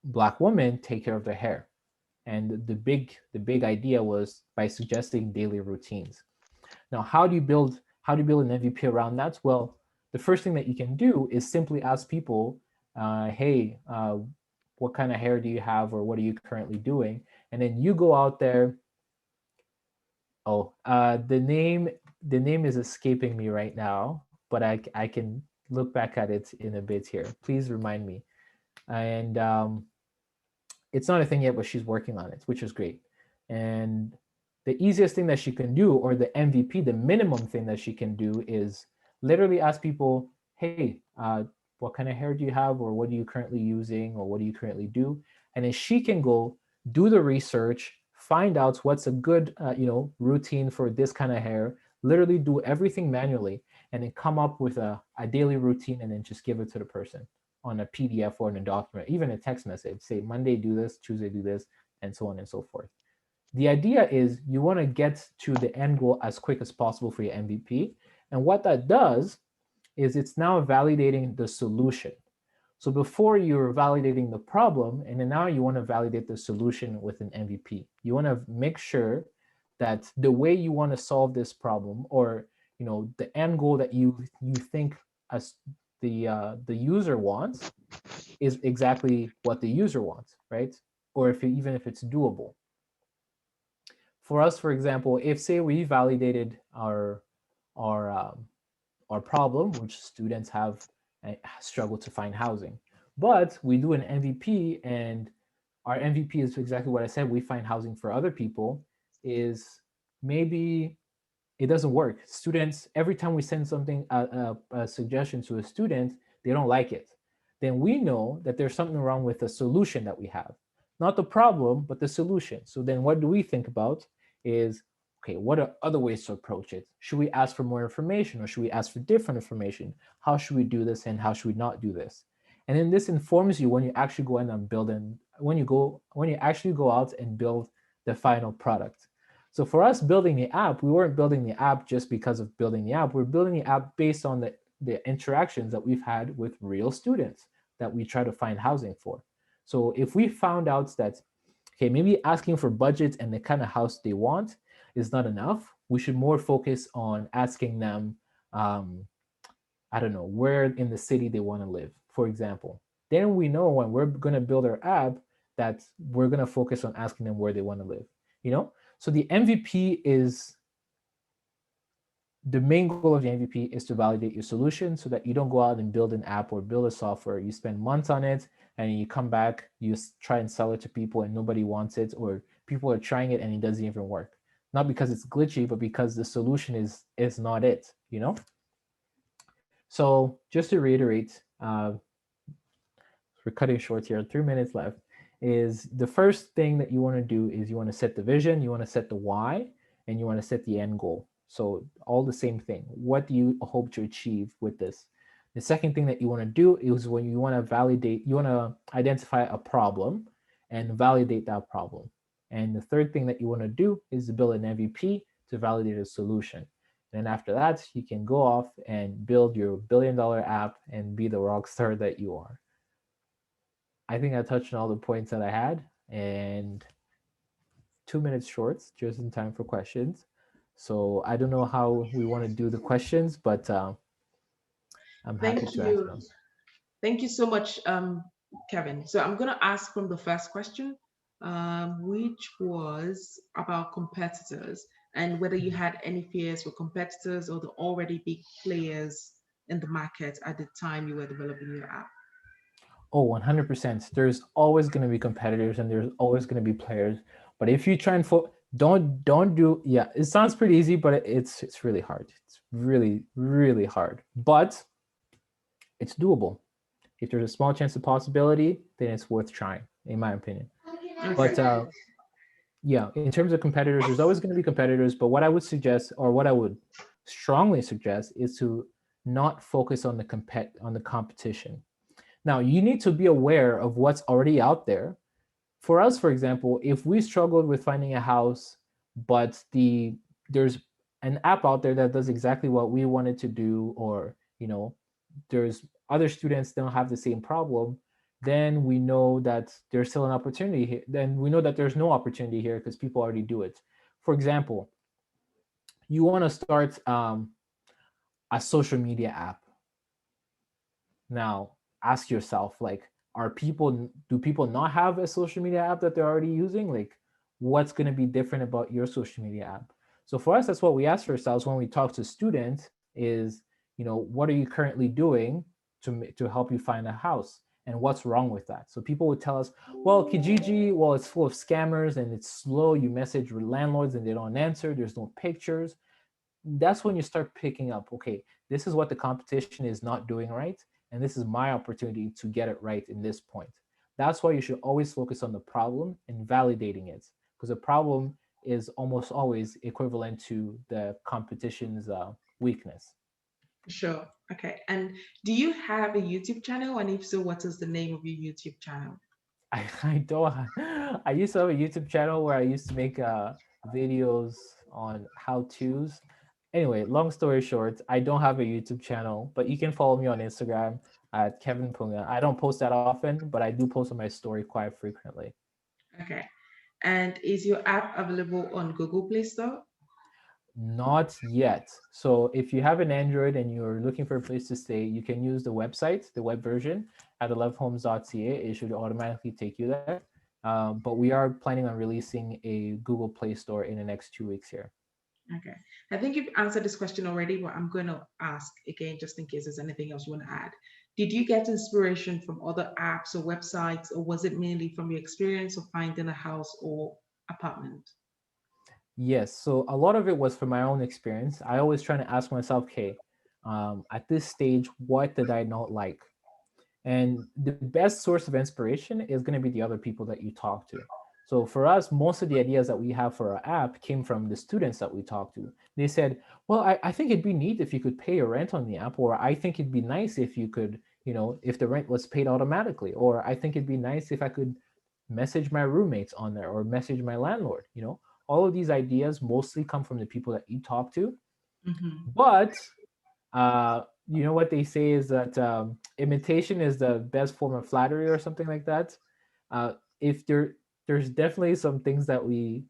Black women take care of their hair. And the big idea was by suggesting daily routines. Now, how do you build an MVP around that? Well, the first thing that you can do is simply ask people, hey, what kind of hair do you have, or what are you currently doing? And then you go out there. Oh, the name is escaping me right now, but I can look back at it in a bit here. Please remind me. And it's not a thing yet, but she's working on it, which is great. And the easiest thing that she can do, or the MVP, the minimum thing that she can do, is literally ask people, hey, what kind of hair do you have, or what are you currently using, or what do you currently do? And then she can go do the research, find out what's a good routine for this kind of hair, literally do everything manually, and then come up with a daily routine, and then just give it to the person on a PDF or in a document, even a text message. Say Monday do this, Tuesday do this, and so on and so forth. The idea is you want to get to the end goal as quick as possible for your MVP. And what that does is it's now validating the solution. So before you're validating the problem, and then now you want to validate the solution with an MVP. You want to make sure that the way you want to solve this problem, or the end goal that you think as the user wants, is exactly what the user wants, right? Or even if it's doable. For us, for example, if say we validated our our problem, which students have struggled to find housing, but we do an MVP, and our MVP is exactly what I said. We find housing for other people. Is maybe it doesn't work. Students, every time we send something, a suggestion to a student, they don't like it. Then we know that there's something wrong with the solution that we have. Not the problem, but the solution. So then what do we think about is, okay, what are other ways to approach it? Should we ask for more information, or should we ask for different information? How should we do this, and how should we not do this? And then this informs you when you actually go in and build, and when you actually go out and build the final product. So for us building the app, we weren't building the app just because of building the app. We're building the app based on the interactions that we've had with real students that we try to find housing for. So if we found out that, okay, maybe asking for budgets and the kind of house they want is not enough, we should more focus on asking them, I don't know, where in the city they want to live, for example. Then we know when we're going to build our app that we're going to focus on asking them where they want to live, So the MVP is, the main goal of the MVP is to validate your solution, so that you don't go out and build an app or build a software. You spend months on it, and you come back, you try and sell it to people and nobody wants it, or people are trying it and it doesn't even work. Not because it's glitchy, but because the solution is not it. So just to reiterate, we're cutting short here, 3 minutes left, is the first thing that you want to do is you want to set the vision, you want to set the why, and you want to set the end goal. So all the same thing. What do you hope to achieve with this? The second thing that you want to do is when you want to validate, you want to identify a problem and validate that problem. And the third thing that you want to do is to build an MVP to validate a solution. And then after that, you can go off and build your billion-dollar app and be the rock star that you are. I think I touched on all the points that I had, and 2 minutes shorts, just in time for questions. So I don't know how we want to do the questions, but I'm happy Thank to answer you. them. Thank you so much, Kevin. So I'm going to ask from the first question, which was about competitors, and whether you had any fears with competitors or the already big players in the market at the time you were developing your app. Oh, 100%. There's always going to be competitors, and there's always going to be players. But if you try and don't do, yeah, it sounds pretty easy, but it's really hard. It's really, really hard. But it's doable. If there's a small chance of possibility, then it's worth trying, in my opinion. But Okay. yeah, in terms of competitors, there's always going to be competitors. But what I would suggest, or what I would strongly suggest, is to not focus on the competition. Now, you need to be aware of what's already out there. For us, for example, if we struggled with finding a house, but there's an app out there that does exactly what we wanted to do, or there's other students that don't have the same problem, then we know that there's still an opportunity here. Then we know that there's no opportunity here because people already do it. For example, you want to start a social media app. Now, ask yourself, like, do people not have a social media app that they're already using? Like, what's going to be different about your social media app? So for us, that's what we ask ourselves when we talk to students is, what are you currently doing to help you find a house? and what's wrong with that. So people would tell us, well, Kijiji, well, it's full of scammers and it's slow. You message landlords and they don't answer. There's no pictures. That's when you start picking up, okay, this is what the competition is not doing right. And this is my opportunity to get it right in this point. That's why you should always focus on the problem and validating it, because the problem is almost always equivalent to the competition's weakness. Sure. Okay. And do you have a YouTube channel? And if so, what is the name of your YouTube channel? I don't. I used to have a YouTube channel where I used to make videos on how to's. Anyway, long story short, I don't have a YouTube channel, but you can follow me on Instagram at Kevin Punga. I don't post that often, but I do post on my story quite frequently. Okay. And is your app available on Google Play Store? Not yet. So if you have an Android and you're looking for a place to stay, you can use the website, the web version at lovehomes.ca. It should automatically take you there. But we are planning on releasing a Google Play Store in the next 2 weeks here. Okay. I think you've answered this question already, but I'm going to ask again just in case there's anything else you want to add. Did you get inspiration from other apps or websites, or was it mainly from your experience of finding a house or apartment? Yes. So a lot of it was from my own experience. I always try to ask myself, okay, at this stage, what did I not like? And the best source of inspiration is going to be the other people that you talk to. So for us, most of the ideas that we have for our app came from the students that we talked to. They said, well, I think it'd be neat if you could pay your rent on the app, or I think it'd be nice if you could, if the rent was paid automatically, or I think it'd be nice if I could message my roommates on there or message my landlord. All of these ideas mostly come from the people that you talk to. Mm-hmm. But what they say is that imitation is the best form of flattery or something like that. If there's definitely some things that we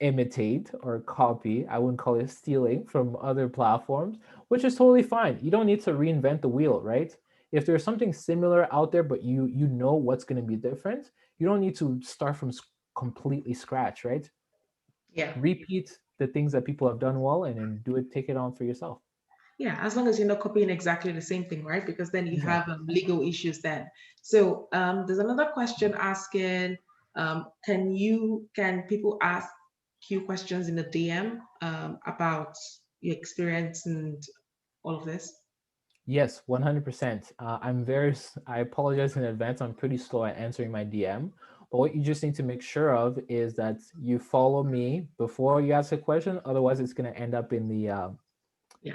imitate or copy. I wouldn't call it stealing from other platforms, which is totally fine. You don't need to reinvent the wheel, right? If there's something similar out there, but you know what's going to be different, you don't need to start from completely scratch, right? Yeah. Repeat the things that people have done well and then take it on for yourself. Yeah, as long as you're not copying exactly the same thing, right? Because then you have Exactly. legal issues then. So there's another question asking, can people ask you questions in the DM about your experience and all of this? Yes, 100%. I apologize in advance. I'm pretty slow at answering my DM. But what you just need to make sure of is that you follow me before you ask a question. Otherwise, it's going to end up in the, Yeah.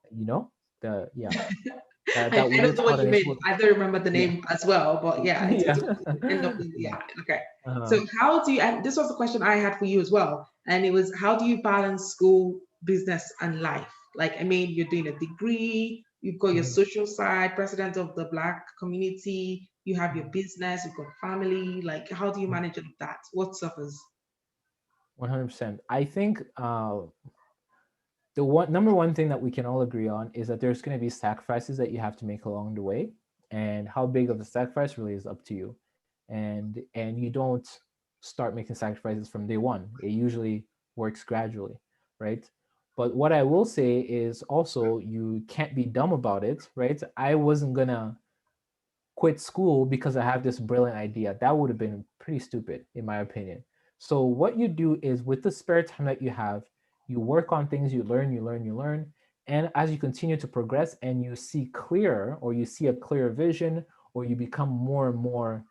you know, the, yeah, I that don't weird know spot what on you your mean. foot. I don't remember the Yeah. name as well, but yeah, Yeah. it end up in, Yeah. yeah, okay. Uh-huh. So how do you, and this was the question I had for you as well, and it was, how do you balance school, business, and life? Like, I mean, you're doing a degree, you've got your Mhm. social side, president of the Black community, you have your Mhm. business, you've got family. Like, how do you Mhm. manage all of that? What suffers? 100%. I think the number one thing that we can all agree on is that there's going to be sacrifices that you have to make along the way, and how big of a sacrifice really is up to you. And you don't start making sacrifices from day one. It usually works gradually, right? But what I will say is also you can't be dumb about it, right? I wasn't gonna quit school because I have this brilliant idea. That would have been pretty stupid, in my opinion. So, what you do is with the spare time that you have, you work on things, you learn, you learn, you learn. And as you continue to progress and you see clearer, or you see a clearer vision, or you become more and more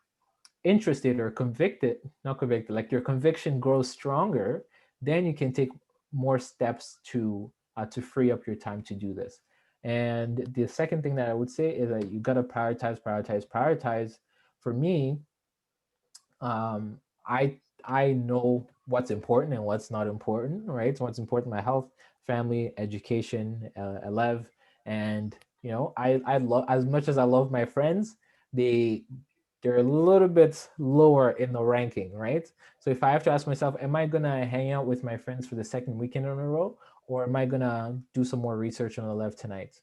interested or convicted, not convicted, like your conviction grows stronger, then you can take more steps to free up your time to do this. And the second thing that I would say is that you gotta prioritize, prioritize, prioritize. For me, I know what's important and what's not important, right? So what's important: my health, family, education, 11, and I love, as much as I love my friends, they they're a little bit lower in the ranking, right? So if I have to ask myself, am I gonna hang out with my friends for the second weekend in a row, or am I gonna do some more research on the left tonight?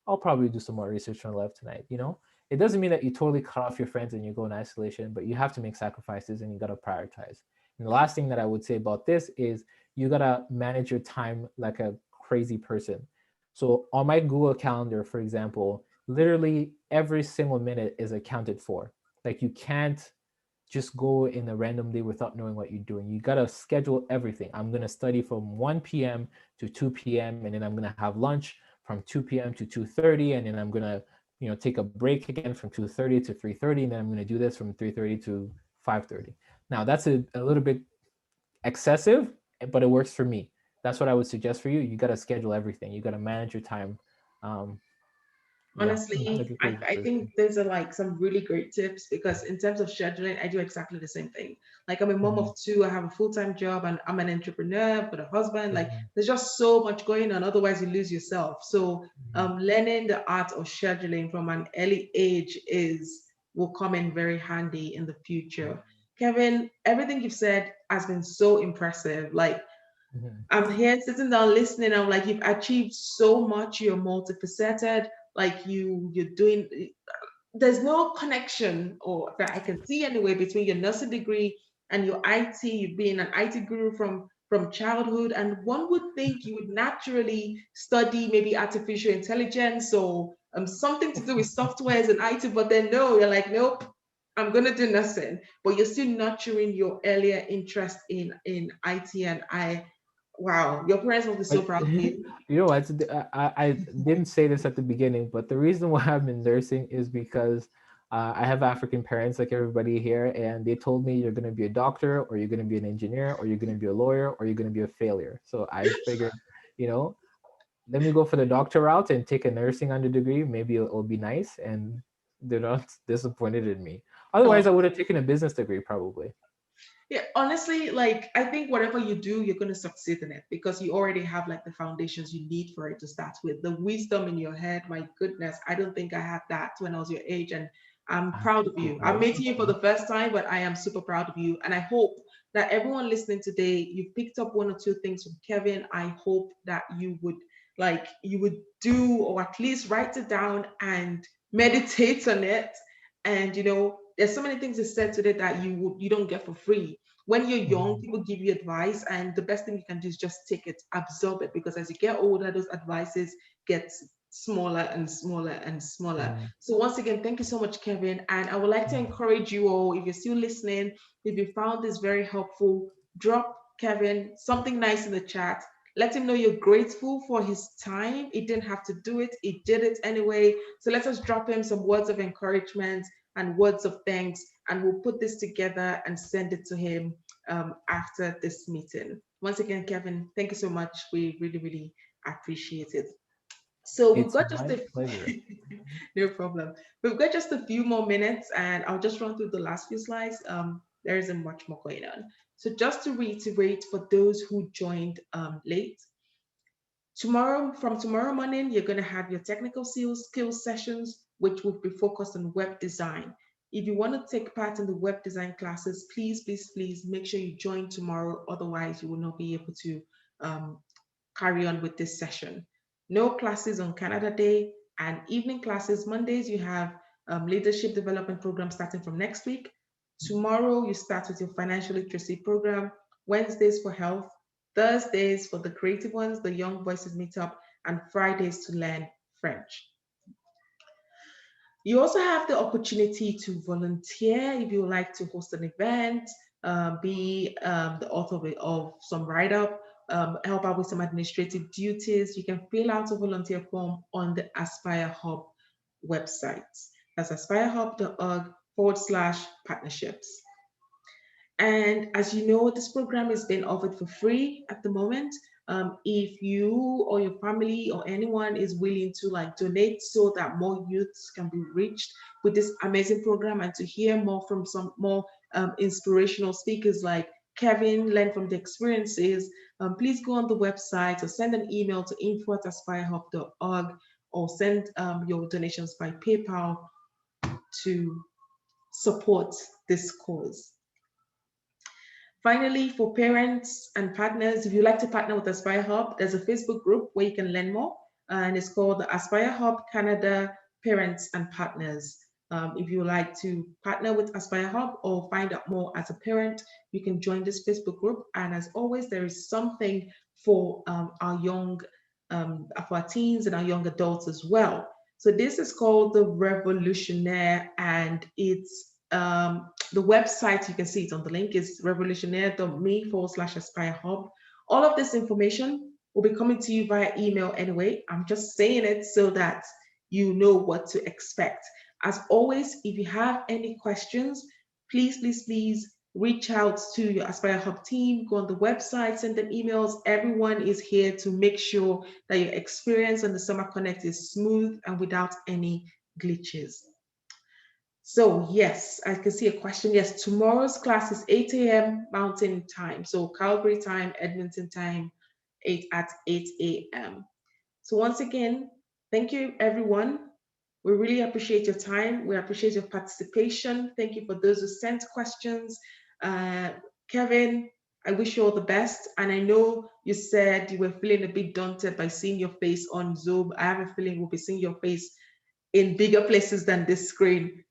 I'll probably do some more research on the left tonight. It doesn't mean that you totally cut off your friends and you go in isolation, but you have to make sacrifices and you gotta prioritize. And the last thing that I would say about this is you gotta manage your time like a crazy person. So on my Google Calendar, for example, literally every single minute is accounted for. Like, you can't just go in a random day without knowing what you're doing. You gotta schedule everything. I'm gonna study from 1 p.m. to 2 p.m. and then I'm gonna have lunch from 2 p.m. to 2:30, and then I'm gonna, take a break again from 2:30 to 3:30, and then I'm gonna do this from 3:30 to 5:30. Now that's a little bit excessive, but it works for me. That's what I would suggest for you. You gotta schedule everything. You gotta manage your time. Um, yeah, I'm Honestly, like a crazy I person. think there's like some really great tips because in terms of scheduling, I do exactly the same thing. Like I'm a mom Mhm, of two, I have a full-time job and I'm an entrepreneur with a husband. Like mhm, there's just so much going on, otherwise you lose yourself. So mhm, learning the art of scheduling from an early age is will come in very handy in the future. Kevin, everything you've said has been so impressive. Like mhm, I'm here sitting down listening. I'm like, you've achieved so much. You're multifaceted. Like you're doing. There's no connection, or that I can see anyway, between your nursing degree and your IT. You've been an IT guru from childhood, and one would think you would naturally study maybe artificial intelligence or something to do with softwares and IT. But then no, you're like, nope. I'm gonna do nothing, but you're still nurturing your earlier interest in IT and I. Wow, your parents must be so But proud of you. what? I didn't say this at the beginning, but the reason why I'm in nursing is because I have African parents like everybody here, and they told me you're going to be a doctor, or you're going to be an engineer, or you're going to be a lawyer, or you're going to be a failure. So I figured, you know, let me go for the doctor route and take a nursing under degree. Maybe it'll be nice, and they're not disappointed in me. Otherwise, I Oh, would have taken a business degree probably. yeah, honestly, like I think whatever you do, you're going to succeed in it because you already have like the foundations you need for it to start with. The wisdom in your head, my goodness, I don't think I had that when I was your age, and I'm Ah, proud of thank you, you. I'm bro. meeting Thank you for you. the first time, but I am super proud of you, and I hope that everyone listening today, you picked up one or two things from Kevin. I hope that you would do or at least write it down and meditate on it. And there's so many things he said today that you don't get for free. When you're young, Mhm, people give you advice, and the best thing you can do is just take it, absorb it, because as you get older, those advices get smaller and smaller and smaller. mhm, So once again, thank you so much, Kevin. And I would like to mhm. encourage you all, if you're still listening, if you found this very helpful, drop Kevin something nice in the chat. Let him know you're grateful for his time. He didn't have to do it, he did it anyway. So let us drop him some words of encouragement and words of thanks, and we'll put this together and send it to him after this meeting. Once again, Kevin, thank you so much. We really, really appreciate it. So we've It's got just my a pleasure. no problem. We've got just a few more minutes, and I'll just run through the last few slides. There isn't much more going on. So just to reiterate for those who joined late, from tomorrow morning, you're going to have your technical skills sessions, which will be focused on web design. If you want to take part in the web design classes, please, please, please make sure you join tomorrow. Otherwise, you will not be able to um, carry on with this session. No classes on Canada Day and evening classes. Mondays, you have leadership development program starting from next week. Tomorrow, you start with your financial literacy program. Wednesdays for health. Thursdays for the creative ones, the Young Voices Meetup, and Fridays to learn French. You also have the opportunity to volunteer if you would like to host an event, be the author of some write up, help out with some administrative duties. You can fill out a volunteer form on the Aspire Hub website. That's aspirehub.org/partnerships. And as you know, this program is being offered for free at the moment. If you or your family or anyone is willing to like donate so that more youths can be reached with this amazing program and to hear more from some more inspirational speakers like Kevin, learn from the experiences, please go on the website or send an email to info@aspirehub.org or send your donations by PayPal to support this cause. Finally, for parents and partners, if you like to partner with Aspire Hub, there's a Facebook group where you can learn more, and it's called the Aspire Hub Canada Parents and Partners. If you like to partner with Aspire Hub or find out more as a parent, you can join this Facebook group. And as always, there is something for our young, for our teens and our young adults as well. So this is called the Revolutionnaire, and it's the website, you can see it on the link, is revolutionnaire.me/Aspire Hub. All of this information will be coming to you via email anyway. I'm just saying it so that you know what to expect. As always, if you have any questions, please reach out to your Aspire Hub team, go on the website, send them emails. Everyone is here to make sure that your experience on the Summer Connect is smooth and without any glitches. So yes, I can see a question. Yes, tomorrow's class is 8 a.m. Mountain Time. So Calgary time, Edmonton time, 8 a.m. So once again, thank you everyone. We really appreciate your time. We appreciate your participation. Thank you for those who sent questions. Uh, Kevin, I wish you all the best. And I know you said you were feeling a bit daunted by seeing your face on Zoom. I have a feeling we'll be seeing your face in bigger places than this screen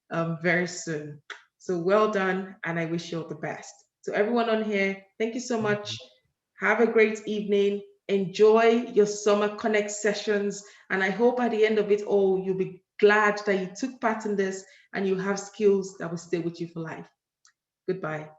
very soon. So well done, and I wish you all the best. So everyone on here, thank you so Thank much. you. Have a great evening. Enjoy your Summer Connect sessions, and I hope at the end of it all, you'll be glad that you took part in this and you have skills that will stay with you for life. Goodbye.